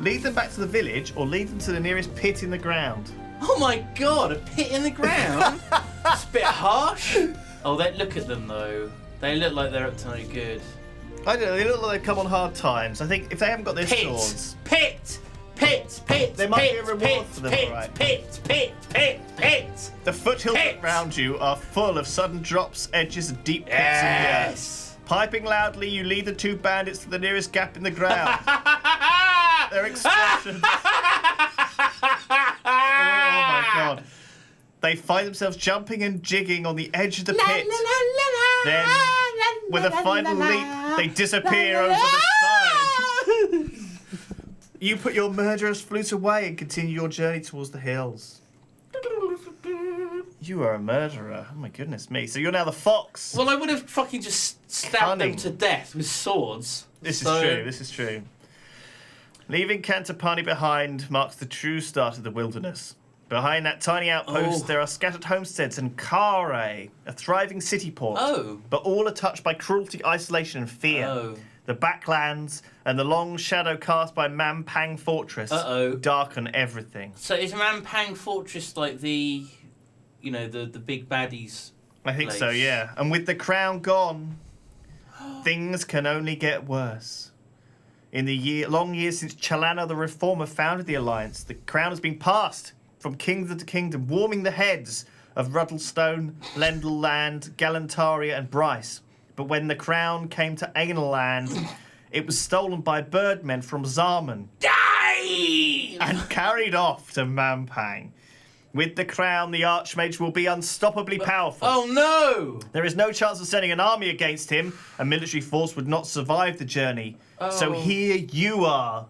Lead them back to the village or lead them to the nearest pit in the ground. Oh my god, a pit in the ground? It's a bit harsh. Oh, look at them though. They look like they're up to no good. I don't know, they look like they've come on hard times. I think if they haven't got their swords... Pit! There might be a reward for them, alright. Pit! The foothills around you are full of sudden drops, edges, and deep pits in the earth. Piping loudly, you lead the two bandits to the nearest gap in the ground. Their expressions... Oh my god. They find themselves jumping and jigging on the edge of the pit. Then, with a final leap, they disappear over the side. You put your murderous flute away and continue your journey towards the hills. You are a murderer. Oh my goodness me. So you're now the fox. Well, I would have fucking just stabbed them to death with swords. This is true. Leaving Cantopani behind marks the true start of the wilderness. Behind that tiny outpost, there are scattered homesteads and Kare, a thriving city port. But all are touched by cruelty, isolation, and fear. The backlands and the long shadow cast by Mampang Fortress darken everything. So is Mampang Fortress like the big baddies? I think so, yeah. And with the crown gone, things can only get worse. In the long years since Chalana the Reformer founded the Alliance, the crown has been passed from kingdom to kingdom, warming the heads of Ruddlestone, Lendl Land, Galantaria, and Bryce. But when the crown came to Anal Land, it was stolen by birdmen from Zaman. And carried off to Mampang. With the crown, the Archmage will be unstoppably powerful. Oh no! There is no chance of sending an army against him. A military force would not survive the journey. So here you are,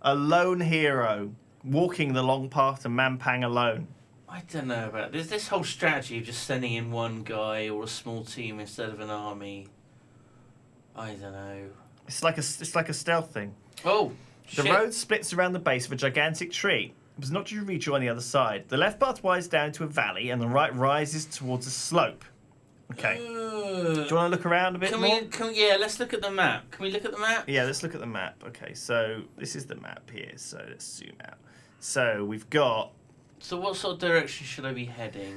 a lone hero, walking the long path to Mampang alone. I don't know about this. This whole strategy of just sending in one guy or a small team instead of an army. I don't know. It's like a stealth thing. Oh, The road splits around the base of a gigantic tree. It was not to rejoin the other side. The left path winds down into a valley, and the right rises towards a slope. Okay. Do you want to look around a bit more? Yeah, let's look at the map. Can we look at the map? Yeah, let's look at the map. Okay, so this is the map here. So let's zoom out. So we've got... So what sort of direction should I be heading?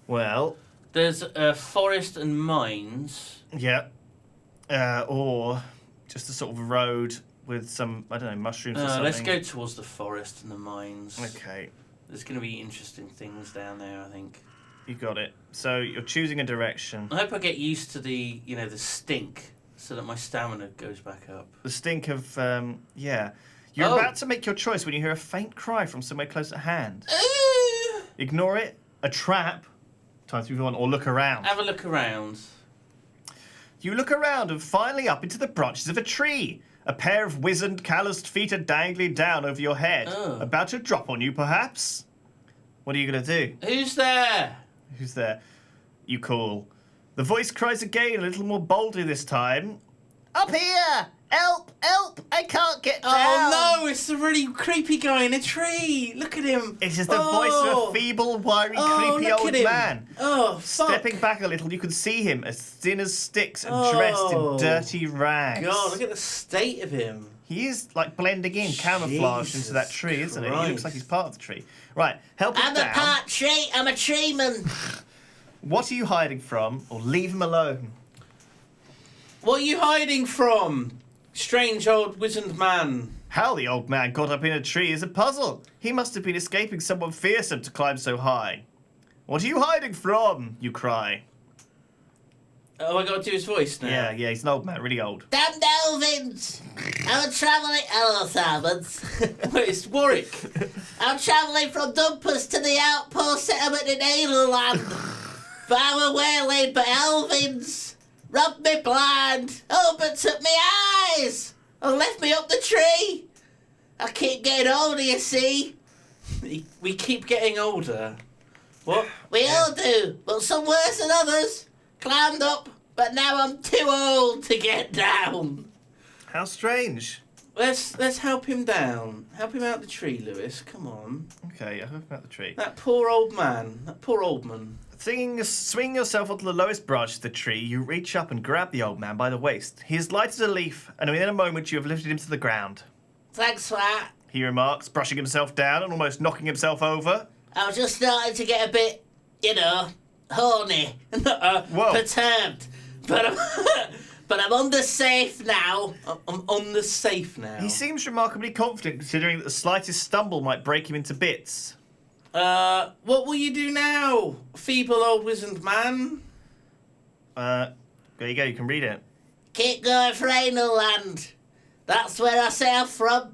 Well... There's a forest and mines. Yeah. Or just a sort of road with some, I don't know, mushrooms or something. Let's go towards the forest and the mines. Okay. There's going to be interesting things down there, I think. You got it. So you're choosing a direction. I hope I get used to the stink so that my stamina goes back up. The stink of, yeah. You're about to make your choice when you hear a faint cry from somewhere close at hand. Ignore it. A trap. Time to move on, or look around. Have a look around. You look around and finally up into the branches of a tree. A pair of wizened, calloused feet are dangling down over your head. About to drop on you, perhaps? What are you going to do? Who's there? Who's there? You call. The voice cries again, a little more boldly this time. Up here! Help! Help! I can't get down! Oh no, it's the really creepy guy in a tree. Look at him. It is the voice of a feeble, wiry, creepy old man. Oh, fuck. Stepping back a little, you can see him as thin as sticks and dressed in dirty rags. God, look at the state of him. He is like blending in, camouflaged into that tree, isn't it? He looks like he's part of the tree. Right, help him down. I'm a part tree. I'm a treeman. What are you hiding from, or leave him alone? What are you hiding from? Strange old wizened man. How the old man got up in a tree is a puzzle. He must have been escaping someone fearsome to climb so high. What are you hiding from? You cry. Oh, I got to do his voice now. Yeah, he's an old man, really old. Damned elvins! I'm travelling... Hello, servants. Wait, it's Warwick. I'm travelling from Dumpers to the outpost settlement in Elanland. Far away laid by elvins. Robbed me blind, opened up me eyes, and left me up the tree. I keep getting older, you see. We keep getting older. What? We all do, but some worse than others. Climbed up, but now I'm too old to get down. How strange. Let's help him down. Help him out the tree, Lewis. Come on. Okay, I'll help him out the tree. That poor old man. That poor old man. Swinging yourself onto the lowest branch of the tree, you reach up and grab the old man by the waist. He is light as a leaf, and within a moment you have lifted him to the ground. Thanks for that. he remarks, brushing himself down and almost knocking himself over. I was just starting to get a bit, horny, Whoa. perturbed. But I'm on the safe now. I'm on the safe now. He seems remarkably confident, considering that the slightest stumble might break him into bits. What will you do now, feeble old wizened man? There you go, you can read it. Keep going for Anal Land. That's where I sailed from. A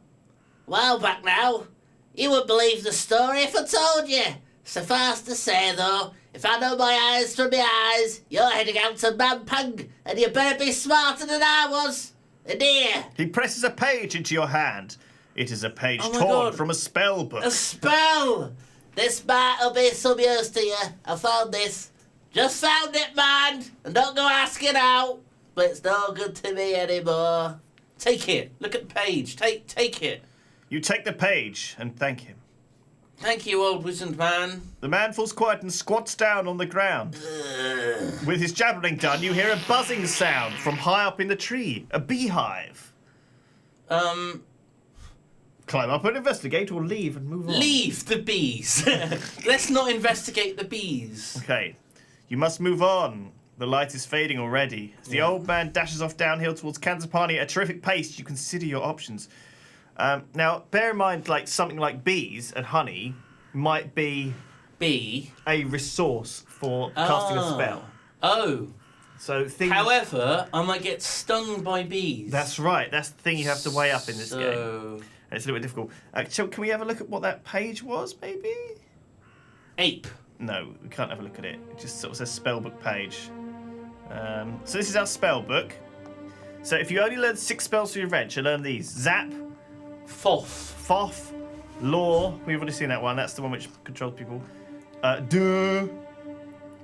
while back now. You wouldn't believe the story if I told you. Suffice to say, though, if I know my eyes from my eyes, you're heading out to Mampang, and you better be smarter than I was. A dear. He presses a page into your hand. It is a page Oh my torn God. from a spell book. A spell. This might'll be some use to you. I found this. Just found it, man. And don't go asking out. But it's no good to me anymore. Take it. Look at the page. Take it. You take the page and thank him. Thank you, old wizened man. The man falls quiet and squats down on the ground. With his jabbering done, you hear a buzzing sound from high up in the tree. A beehive. Climb up and investigate, or leave and move on. Leave the bees. Let's not investigate the bees. Okay, you must move on. The light is fading already. As the old man dashes off downhill towards Kanzapani at a terrific pace, you consider your options. Now, bear in mind, like something like bees and honey might be Bee. a resource for casting a spell. Oh. So things. However, I might get stung by bees. That's right. That's the thing you have to weigh up in this game. So, And it's a little bit difficult. So can we have a look at what that page was, maybe? ape. No, we can't have a look at it. It just sort of says spellbook page. So this is our spellbook. So if you only learn 6 spells for your adventure, learn these. Zap, Foff. Foff, Law. We've already seen that one. That's the one which controls people. Duh,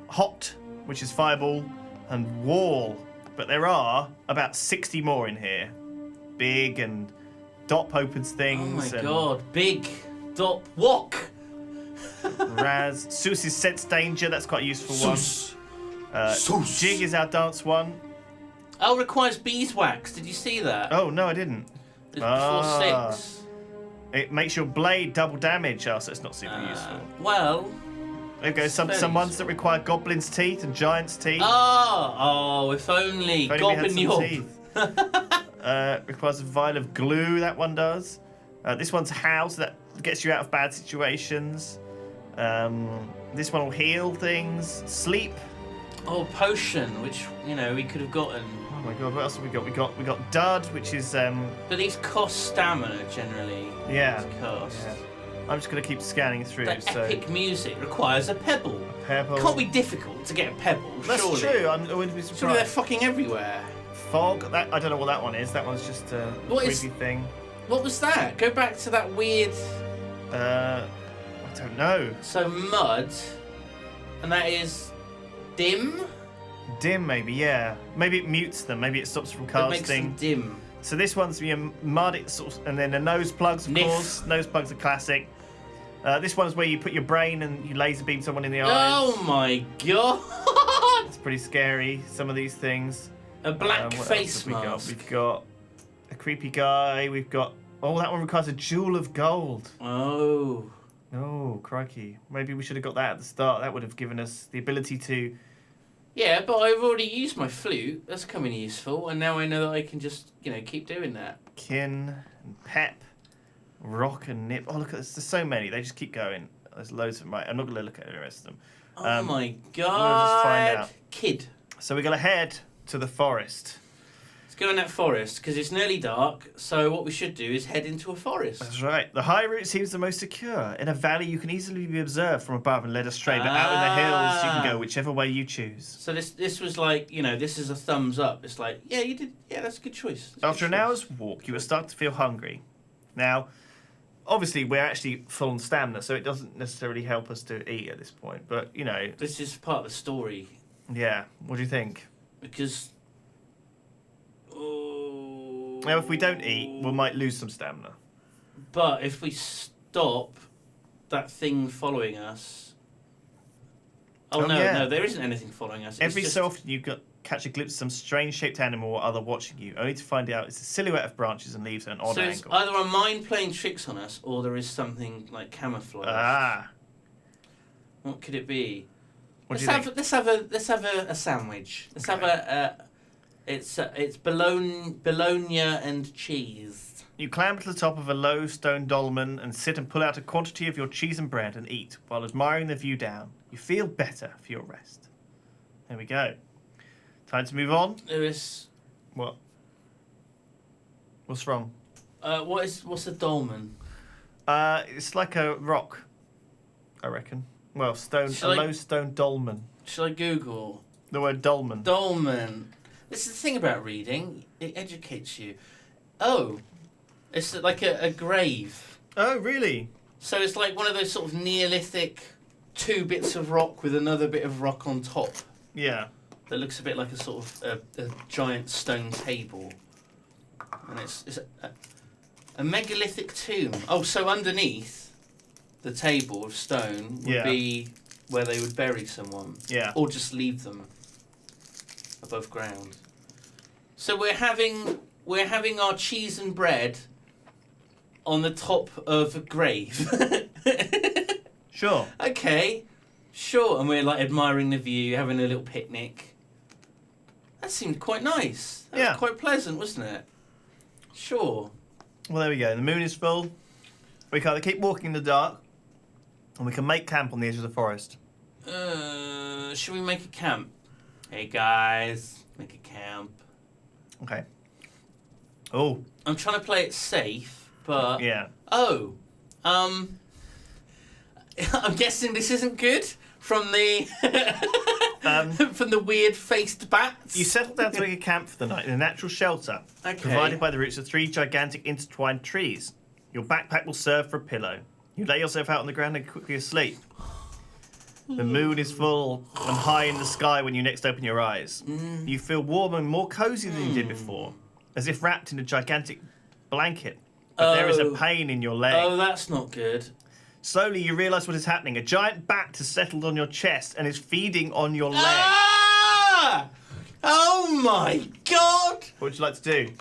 Hot, which is Fireball, and Wall. But there are about 60 more in here. Big and Dop opens Oh things. my and god. Big. Dop. Walk. Raz. Seuss is sense danger. That's quite a useful one. Seuss. Jig is our dance one. Oh, requires beeswax. Did you see that? Oh, no, I didn't. It's Ah. before 6. It makes your blade double damage. Oh, so it's not super useful. Well. There you go. Some very ones useful. that require goblins' teeth and giants' teeth. Oh, if only. If only we had Goblin some Yob. teeth. Requires a vial of glue. That one does. This one's house. That gets you out of bad situations. This one will heal things. Sleep. Oh, potion, which, we could have gotten. Oh my god, what else have we got? We got Dud, which is But these cost stamina, generally. yeah. These cost. Yeah. I'm just gonna keep scanning through. The So epic music requires a pebble. pebble. Can't be difficult to get a pebble, That's surely. true. I wouldn't be Surely they're surprised. fucking everywhere. Fog. That I don't know what that one is. That one's just a What creepy is- thing. What was that? Go back to that weird. I don't know. So mud, and that is dim. Dim, maybe. Yeah. Maybe it mutes them. Maybe it stops from That makes them casting. dim. So this one's your mud, it's sort of, and then the nose plugs, of Niff. course. Nose plugs are classic. This one's where you put your brain and you laser beam someone in the eyes. Oh my god! It's pretty scary. Some of these things. A black What else face have we got? mask. We've got a creepy guy. We've got. Oh, that one requires a jewel of gold. Oh. Oh, crikey. Maybe we should have got that at the start. That would have given us the ability to. Yeah, but I've already used my flute. That's coming useful, and now I know that I can just, keep doing that. Kin and Pep, Rock and Nip. Oh, look at this. There's so many. They just keep going. There's loads of them. Right, I'm not going to look at the rest of them. Oh my just god! find out. Kid. So we're going to head to the forest. Let's go in that forest, because it's nearly dark, so what we should do is head into a forest. That's right. The high route seems the most secure. In a valley, you can easily be observed from above and led astray, but out in the hills, you can go whichever way you choose. So this was like, this is a thumbs up. It's like, yeah, you did. Yeah, that's a good choice. That's a After good an choice. hour's walk, you will start to feel hungry. Now, obviously, we're actually full on stamina, so it doesn't necessarily help us to eat at this point. But, This is part of the story, yeah. What do you think? because... Oh, Now, if we don't eat, we might lose some stamina. But if we stop that thing following us... Oh, Oh, no, yeah. no, there isn't anything following us. It's Every just... so often, you catch a glimpse of some strange-shaped animal or other watching you, only to find out it's a silhouette of branches and leaves at an odd So it's angle. either a mind playing tricks on us, or there is something like camouflage. Ah. What could it be? What do Let's you think? let's have a sandwich. Let's have it's bologna and cheese. You clamber to the top of a low stone dolmen and sit and pull out a quantity of your cheese and bread and eat while admiring the view down. You feel better for your rest. There we go. Time to move on. Lewis, What? What's wrong? what's a dolmen? It's like a rock, I reckon. Well, Shall I- low stone dolmen. Shall I Google The word dolmen. dolmen? This is the thing about reading; it educates you. Oh, it's like a grave. Oh, really? So it's like one of those sort of Neolithic 2 bits of rock with another bit of rock on top. Yeah. That looks a bit like a sort of a giant stone table. And it's a megalithic tomb. Oh, so underneath the table of stone would Yeah. be where they would bury someone. Yeah. Or just leave them above ground. So we're having our cheese and bread on the top of a grave. Sure. Okay, sure. And we're like admiring the view, having a little picnic. That seemed quite nice. That Yeah. was quite pleasant, wasn't it? Sure. Well, there we go. The moon is full. We can either keep walking in the dark, and we can make camp on the edge of the forest. Should we make a camp? Hey guys, make a camp. Okay. Oh, I'm trying to play it safe, but yeah. oh, I'm guessing this isn't good from the from the weird faced bats. You settle down to make a camp for the night in a natural shelter, Okay. provided by the roots of 3 gigantic intertwined trees. Your backpack will serve for a pillow. You lay yourself out on the ground and quickly asleep. The moon is full and high in the sky when you next open your eyes. You feel warm and more cozy than you did before, as if wrapped in a gigantic blanket. But there is a Oh. pain in your leg. Oh, that's not good. Slowly, you realise what is happening. A giant bat has settled on your chest and is feeding on your leg. Ah! Oh my god! What would you like to do?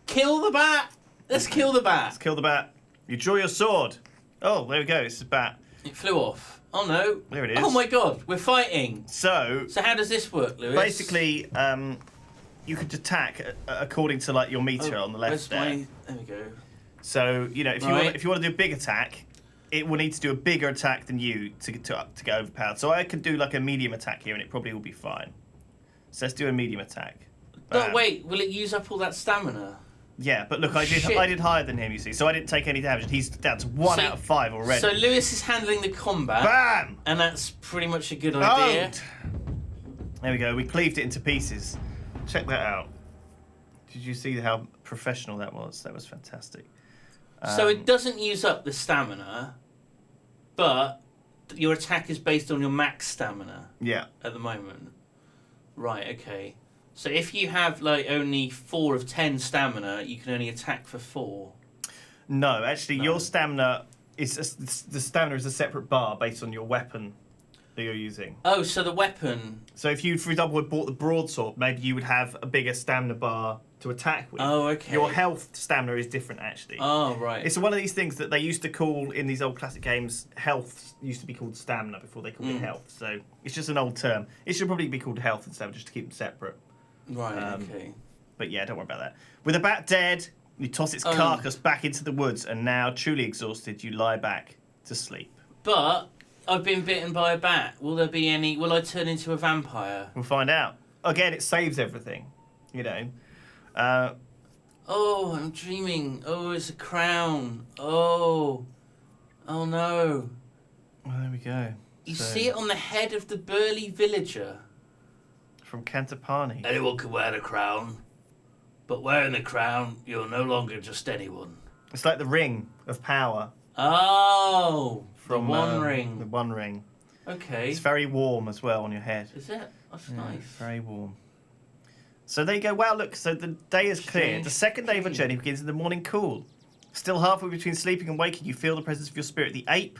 Kill the bat. Let's kill the bat. Let's kill the bat. You draw your sword. Oh, there we go. It's a bat. It flew off. Oh no. There it is. Oh my god, we're fighting. So, So how does this work, Lewis? basically, you could attack according to like your meter on the left where's there. There we go. So, you know, Right. if you want to do a big attack, it will need to do a bigger attack than you to get overpowered. So I could do like a medium attack here, and it probably will be fine. So let's do a medium attack. No, Bam. wait, will it use up all that stamina? Yeah, but look, I Shit. did higher than him, you see, so I didn't take any damage. And he's down to 1 So- out of 5 already. So Lewis is handling the combat, Bam! and that's pretty much a good idea. Oh! There we go. We cleaved it into pieces. Check that out. Did you see how professional that was? That was fantastic. So it doesn't use up the stamina, but your attack is based on your max stamina Yeah. at the moment. Right, okay. So if you have like only 4 of 10 stamina, you can only attack for 4. No, actually, No. your stamina is the stamina is a separate bar based on your weapon that you're using. Oh, so the weapon. So if you, for example, had bought the broadsword, maybe you would have a bigger stamina bar to attack with. Oh, okay. Your health stamina is different, actually. Oh, right. It's one of these things that they used to call in these old classic games. Health used to be called stamina before they called it health. So it's just an old term. It should probably be called health instead, just to keep them separate. Right, um, okay. But yeah, don't worry about that. With the bat dead, you toss its carcass back into the woods, and now truly exhausted, you lie back to sleep. But I've been bitten by a bat. Will there be any... Will I turn into a vampire? We'll find out. Again, it saves everything, you know. Oh, I'm dreaming. Oh, it's a crown. Oh. Oh, no. Well, there we go. You So, see it on the head of the burly villager. from Cantapani. Anyone can wear the crown. But wearing the crown, you're no longer just anyone. It's like the ring of power Oh. from the One The Ring. One Ring. Okay. It's very warm as well on your head. Is it? That's Yeah, nice. very warm. So there you go. Wow, look. So the day is clear. Strange The second day of a dream. journey begins in the morning cool. Still halfway between sleeping and waking, you feel the presence of your spirit. The ape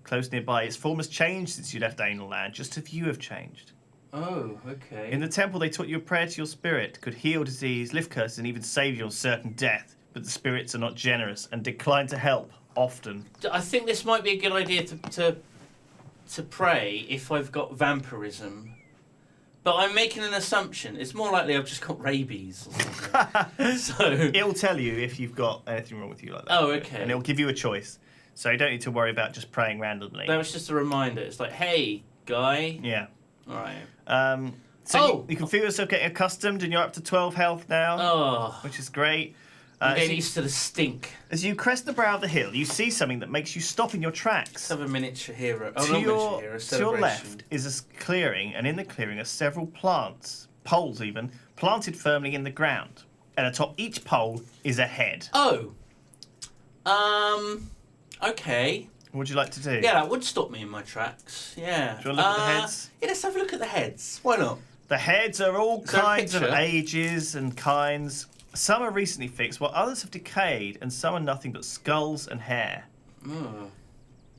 close nearby. Its form has changed since you left Anal Land, just as you have changed. Oh, okay. In the temple, they taught you a prayer to your spirit, could heal disease, lift curses, and even save you on certain death. But the spirits are not generous and decline to help often. I think this might be a good idea to pray if I've got vampirism. But I'm making an assumption. It's more likely I've just got rabies or something. So It'll tell you if you've got anything wrong with you like that. Oh, okay. And it'll give you a choice. So you don't need to worry about just praying randomly. that was just a reminder. It's like, hey, guy. Yeah. All right. So Oh! you can feel yourself getting accustomed, and you're up to 12 health now, Oh, which is great. I'm As getting you, used to the stink. as you crest the brow of the hill, you see something that makes you stop in your tracks. Let's have a miniature hero. Oh, To not your, miniature hero. to your Celebration. left is a clearing, and in the clearing are several plants, poles even, planted firmly in the ground. And atop each pole is a head. Oh. Okay. What would you like to do? Yeah, that would stop me in my tracks. Yeah. Do you wanna look at the heads? Yeah, let's have a look at the heads. Why not? The heads are all Is there a kinds of picture? ages and kinds. Some are recently fixed, while others have decayed, and some are nothing but skulls and hair. Oh.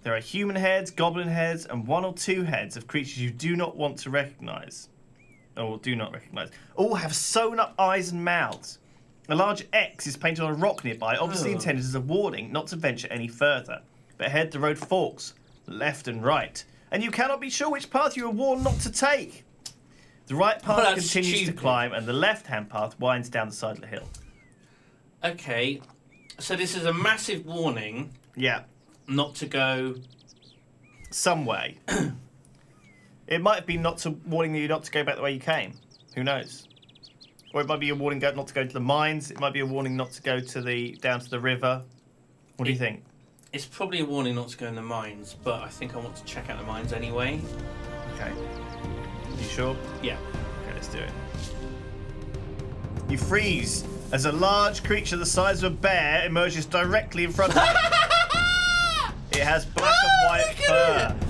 There are human heads, goblin heads, and 1 or 2 heads of creatures you do not want to recognise. Or do not recognise. All have sewn up eyes and mouths. A large X is painted on a rock nearby, obviously Oh. intended as a warning not to venture any further. But ahead the road forks, left and right, and you cannot be sure which path you were warned not to take. The right path that's continues to stupid. climb, and the left-hand path winds down the side of the hill. Okay. So this is a massive warning Yeah, not to go. some way. It might be warning you not to go back the way you came. Who knows? Or it might be a warning not to go to the mines. It might be a warning not to go down to the river. What do you think? It's probably a warning not to go in the mines, but I think I want to check out the mines anyway. Okay. You sure? Yeah. Okay, let's do it. You freeze as a large creature the size of a bear emerges directly in front of you. It has black and white look at fur,